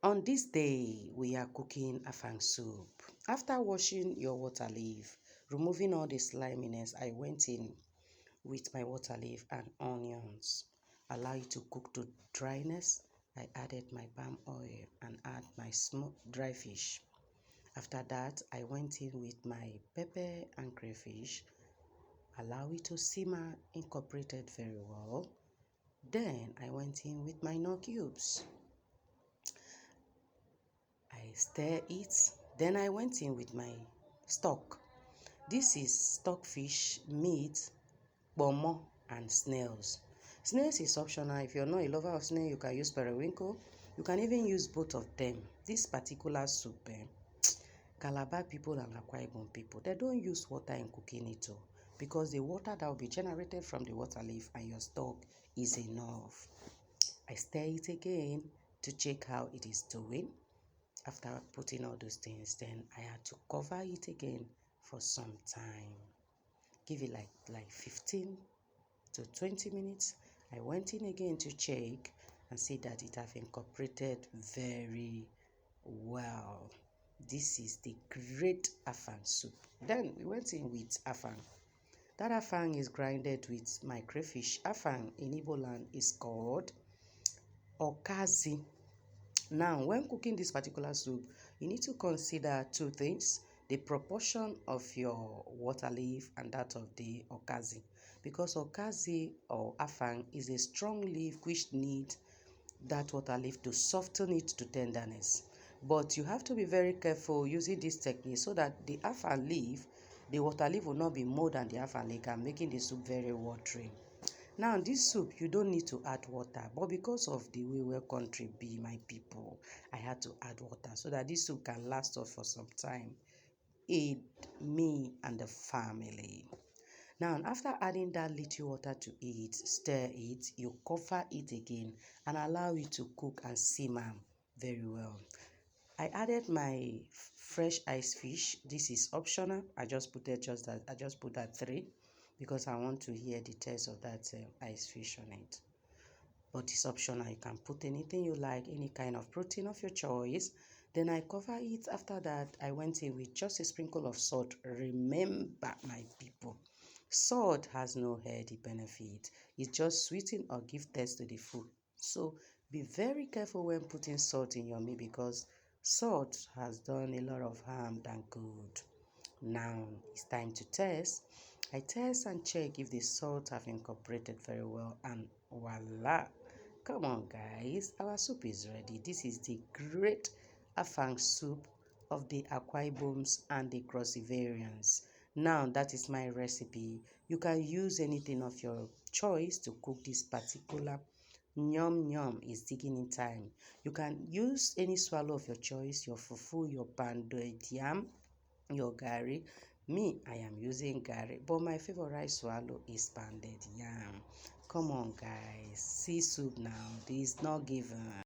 On this day, we are cooking Affang soup. After washing your water leaf, removing all the sliminess, I went in with my water leaf and onions. Allow it to cook to dryness. I added my palm oil and add my smoked dry fish. After that, I went in with my pepper and crayfish. Allow it to simmer, incorporated very well. Then I went in with my nut cubes. I stir it. Then I went in with my stock. This is stockfish, meat, bomo, and snails. Snails is optional. If you're not a lover of snail, you can use periwinkle. You can even use both of them. This particular soup, Calabar people and Akwa Ibom people, they don't use water in cooking it all, because the water that will be generated from the water leaf and your stock is enough. I stir it again to check how it is doing. After putting all those things, then I had to cover it again for some time. Give it like 15 to 20 minutes. I went in again to check and see that it have incorporated very well. This is the great Affang soup. Then we went in with Affang. That Affang is grinded with my crayfish. Affang in Igbo land is called Okazi. Now, when cooking this particular soup, you need to consider two things: the proportion of your water leaf and that of the okazi. Because okazi or Affang is a strong leaf which needs that water leaf to soften it to tenderness. But you have to be very careful using this technique so that the Affang leaf, the water leaf will not be more than the Affang leaf, and making the soup very watery. Now, this soup, you don't need to add water, but because of the way where country be, my people, I had to add water so that this soup can last us for some time. Aid me and the family. Now, after adding that little water to it, stir it, you cover it again and allow it to cook and simmer very well. I added my fresh ice fish. This is optional. I just put that 3 because I want to hear the taste of that ice fish on it. But it's optional. You can put anything you like, any kind of protein of your choice. Then I cover it. After that, I went in with just a sprinkle of salt. Remember, my people, salt has no healthy benefit. It just sweeten or give taste to the food. So be very careful when putting salt in your meal, because salt has done a lot of harm than good. Now it's time to test. I test and check if the salt have incorporated very well, and voila! Come on, guys, our soup is ready. This is the great Affang soup of the Akwa Iboms and the Cross Riverians. Now that is my recipe. You can use anything of your choice to cook this particular Nyum nyum is digging in time. You can use any swallow of your choice, your fufu, your pounded yam, your gari. Me, I am using gari, but my favorite swallow is pounded yam. Come on, guys, see soup now. This is not given.